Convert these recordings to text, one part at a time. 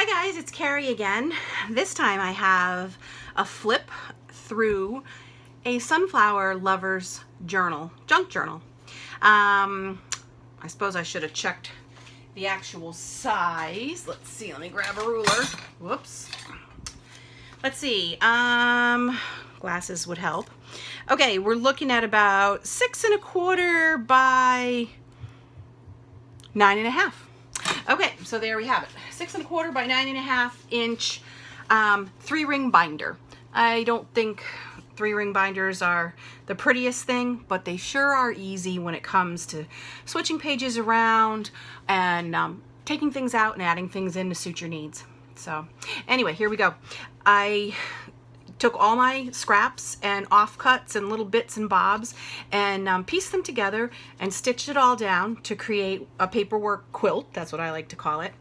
Hi guys, it's Carrie again. This time I have a flip through a sunflower lover's journal, junk journal. I suppose I should have checked the actual size. Let's see, let me grab a ruler. Whoops. Let's see, glasses would help. Okay, we're looking at about 6 1/4 by 9 1/2. Okay, so there we have it. 6 1/4 by 9 1/2 inch 3-ring binder. I don't think 3-ring binders are the prettiest thing, but they sure are easy when it comes to switching pages around and taking things out and adding things in to suit your needs. So anyway, here we go. I took all my scraps and offcuts and little bits and bobs and pieced them together and stitched it all down to create a paperwork quilt. That's what I like to call it.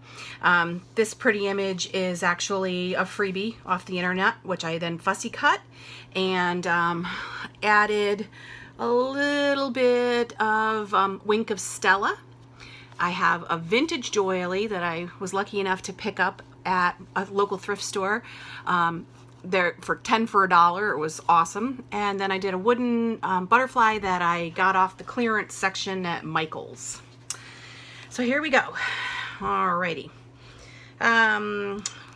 This pretty image is actually a freebie off the internet, which I then fussy cut and added a little bit of Wink of Stella. I have a vintage doily that I was lucky enough to pick up at a local thrift store. There for 10 for $1. It was awesome. And then I did a wooden butterfly that I got off the clearance section at Michael's. So here we go. Alrighty.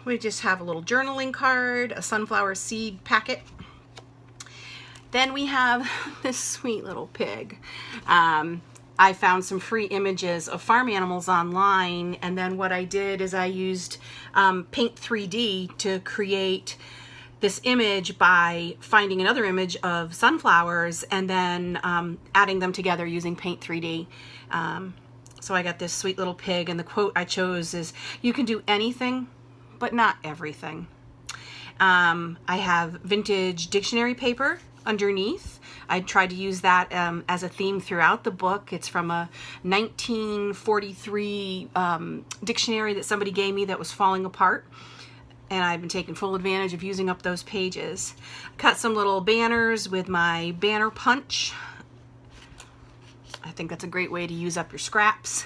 We just have a little journaling card, a sunflower seed packet. Then we have this sweet little pig. I found some free images of farm animals online, and then what I did is I used Paint 3D to create this image by finding another image of sunflowers and then adding them together using Paint 3D. So I got this sweet little pig, and the quote I chose is, "You can do anything, but not everything." I have vintage dictionary paper underneath. I tried to use that as a theme throughout the book. It's from a 1943 dictionary that somebody gave me that was falling apart, and I've been taking full advantage of using up those pages. Cut some little banners with my banner punch. I think that's a great way to use up your scraps.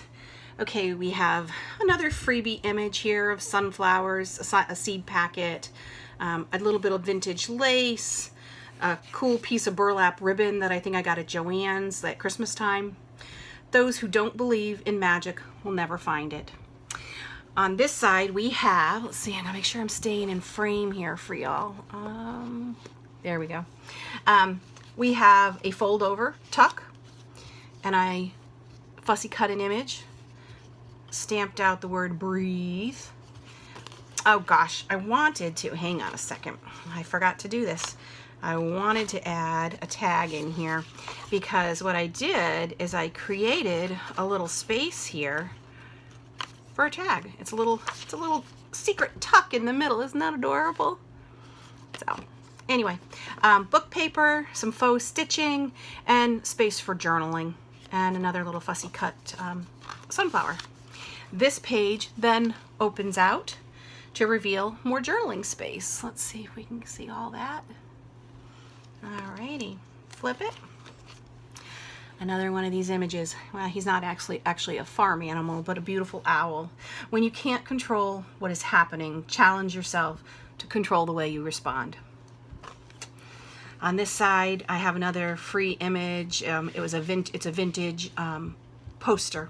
Okay, we have another freebie image here of sunflowers, a seed packet, a little bit of vintage lace, a cool piece of burlap ribbon that I think I got at Joann's at Christmas time. Those who don't believe in magic will never find it. On this side we have, let's see, I'm gonna make sure I'm staying in frame here for y'all. There we go. We have a fold over tuck, and I fussy cut an image, stamped out the word breathe. Oh gosh, I wanted to, hang on a second, I forgot to do this. I wanted to add a tag in here because what I did is I created a little space here for a tag. It's a little secret tuck in the middle. Isn't that adorable? So anyway, book paper, some faux stitching, and space for journaling, and another little fussy cut sunflower. This page then opens out to reveal more journaling space. Let's see if we can see all that. Alrighty, flip it. Another one of these images. Well, he's not actually a farm animal, but a beautiful owl. When you can't control what is happening, challenge yourself to control the way you respond. On this side, I have another free image. It's a vintage poster,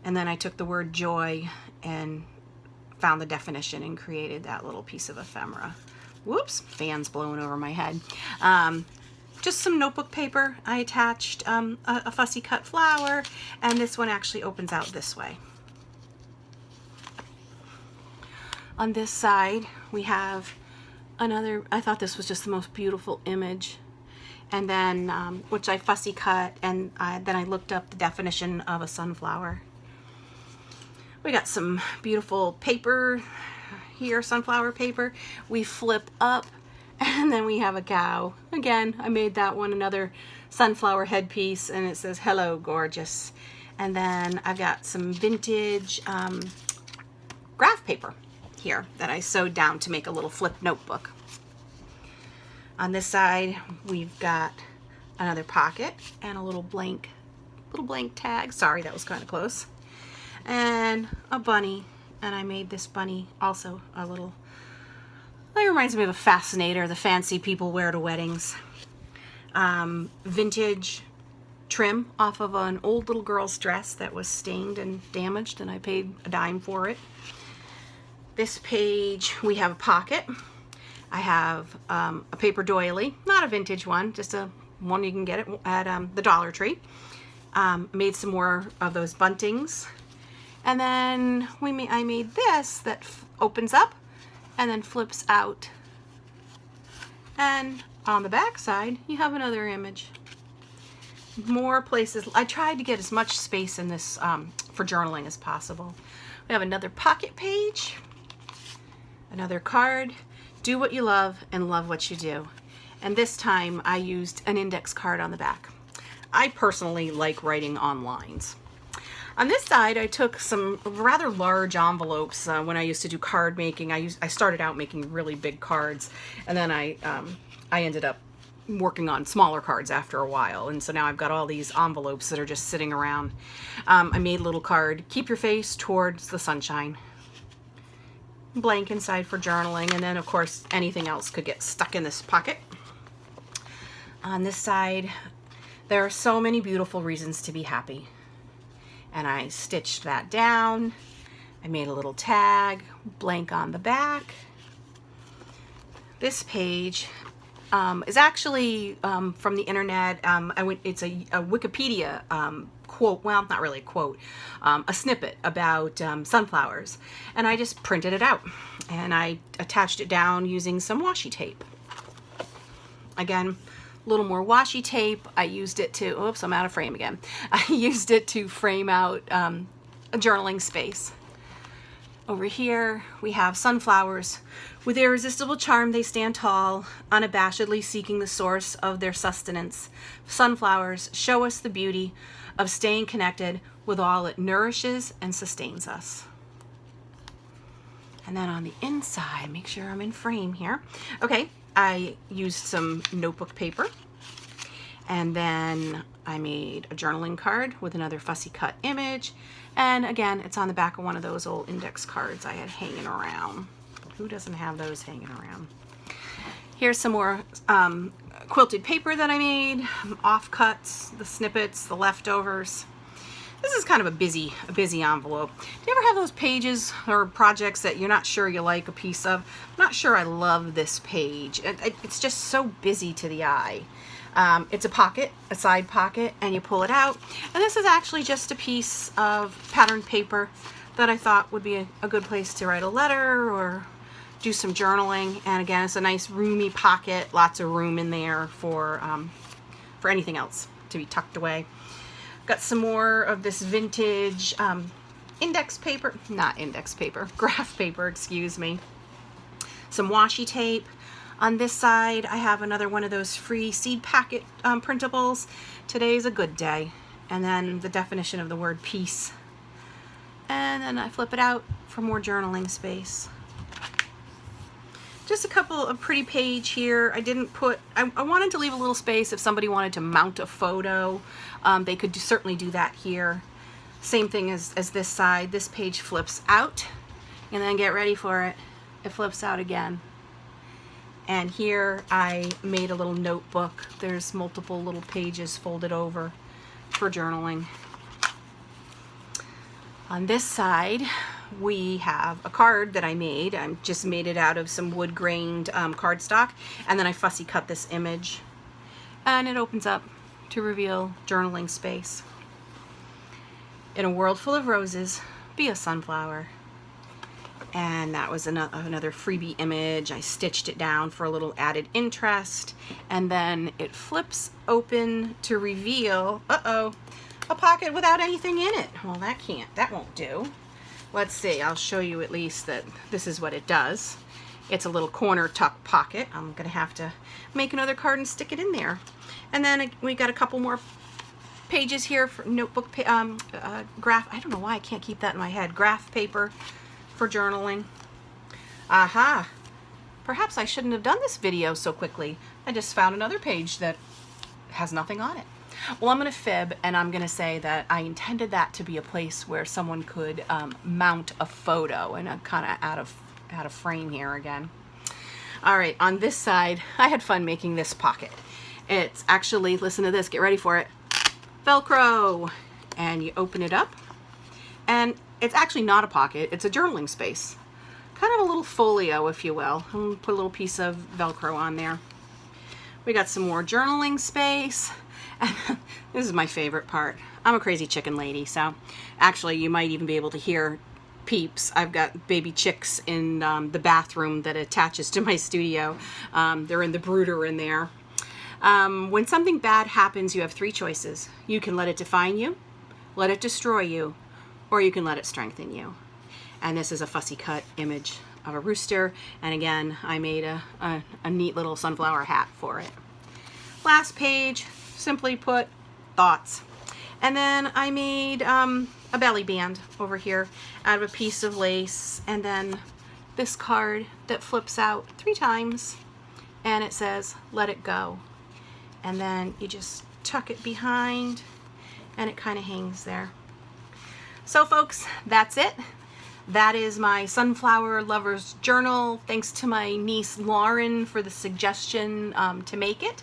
and then I took the word joy and found the definition and created that little piece of ephemera. Whoops, fan's blowing over my head. Just some notebook paper. I attached a fussy cut flower, and this one actually opens out this way. On this side, we have another, I thought this was just the most beautiful image, and then, which I fussy cut, and then I looked up the definition of a sunflower. We got some beautiful paper here, sunflower paper. We flip up, and then we have a cow. Again, I made that one another sunflower headpiece, and it says, "Hello, gorgeous." And then I've got some vintage graph paper here that I sewed down to make a little flip notebook. On this side, we've got another pocket and a little blank tag. Sorry, that was kind of close. And a bunny and I made this bunny also a little, it reminds me of a fascinator, the fancy people wear to weddings. Vintage trim off of an old little girl's dress that was stained and damaged, and I paid a dime for it. This page, we have a pocket. I have a paper doily, not a vintage one, just a one you can get at the Dollar Tree. Made some more of those buntings, and then I made this that opens up and then flips out, and on the back side you have another image. More places. I tried to get as much space in this for journaling as possible. We have another pocket page, another card. Do what you love and love what you do. And this time I used an index card on the back. I personally like writing on lines. On this side, I took some rather large envelopes. When I used to do card making, I started out making really big cards, and then I ended up working on smaller cards after a while, and so now I've got all these envelopes that are just sitting around. I made a little card, keep your face towards the sunshine. Blank inside for journaling, and then of course anything else could get stuck in this pocket. On this side, there are so many beautiful reasons to be happy, and I stitched that down. I made a little tag, blank on the back. This page is actually from the internet. It's a Wikipedia quote, well, not really a quote, a snippet about sunflowers, and I just printed it out and I attached it down using some washi tape. Again, a little more washi tape. I used it to, oops, I'm out of frame again. I used it to frame out a journaling space. Over here we have sunflowers. With irresistible charm they stand tall, unabashedly seeking the source of their sustenance. Sunflowers show us the beauty of staying connected with all it nourishes and sustains us. And then on the inside, make sure I'm in frame here. Okay, I used some notebook paper, and then I made a journaling card with another fussy cut image, and again, it's on the back of one of those old index cards I had hanging around. Who doesn't have those hanging around? Here's some more quilted paper that I made, offcuts, the snippets, the leftovers. This is kind of a busy envelope. Do you ever have those pages or projects that you're not sure you like a piece of? I'm not sure I love this page. It's just so busy to the eye. It's a pocket, a side pocket, and you pull it out. And this is actually just a piece of patterned paper that I thought would be a good place to write a letter or do some journaling. And again, it's a nice roomy pocket, lots of room in there for anything else to be tucked away. Got some more of this vintage index paper, not index paper, graph paper, excuse me. Some washi tape. On this side, I have another one of those free seed packet printables. Today's a good day. And then the definition of the word peace. And then I flip it out for more journaling space. Just a couple of pretty page here. I didn't put, I wanted to leave a little space if somebody wanted to mount a photo. They could certainly do that here. Same thing as this side. This page flips out, and then get ready for it. It flips out again. And here I made a little notebook. There's multiple little pages folded over for journaling. On this side, we have a card that I made. I just made it out of some wood grained cardstock, and then I fussy cut this image, and it opens up to reveal journaling space. In a world full of roses, be a sunflower. And that was another freebie image. I stitched it down for a little added interest, and then it flips open to reveal, a pocket without anything in it. Well, that won't do. Let's see, I'll show you at least that this is what it does. It's a little corner tuck pocket. I'm gonna have to make another card and stick it in there. And then we got a couple more pages here for notebook, graph, I don't know why I can't keep that in my head, graph paper for journaling. Aha, perhaps I shouldn't have done this video so quickly. I just found another page that has nothing on it. Well, I'm going to fib, and I'm going to say that I intended that to be a place where someone could mount a photo, and I'm kind of out of frame here again. All right, on this side, I had fun making this pocket. It's actually, listen to this, get ready for it, Velcro. And you open it up, and it's actually not a pocket, it's a journaling space. Kind of a little folio, if you will. I'm going to put a little piece of Velcro on there. We got some more journaling space. And this is my favorite part. I'm a crazy chicken lady, so actually you might even be able to hear peeps. I've got baby chicks in the bathroom that attaches to my studio. They're in the brooder in there. When something bad happens, you have three choices. You can let it define you, let it destroy you, or you can let it strengthen you. And this is a fussy cut image of a rooster. And again, I made a neat little sunflower hat for it. Last page, simply put, thoughts. And then I made a belly band over here out of a piece of lace. And then this card that flips out 3 times. And it says, let it go. And then you just tuck it behind and it kind of hangs there. So folks, that's it. That is my Sunflower Lover's Journal. Thanks to my niece Lauren for the suggestion to make it.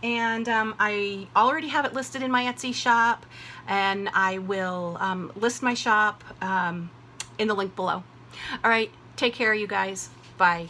And I already have it listed in my Etsy shop, and I will list my shop in the link below. All right, take care, you guys. Bye.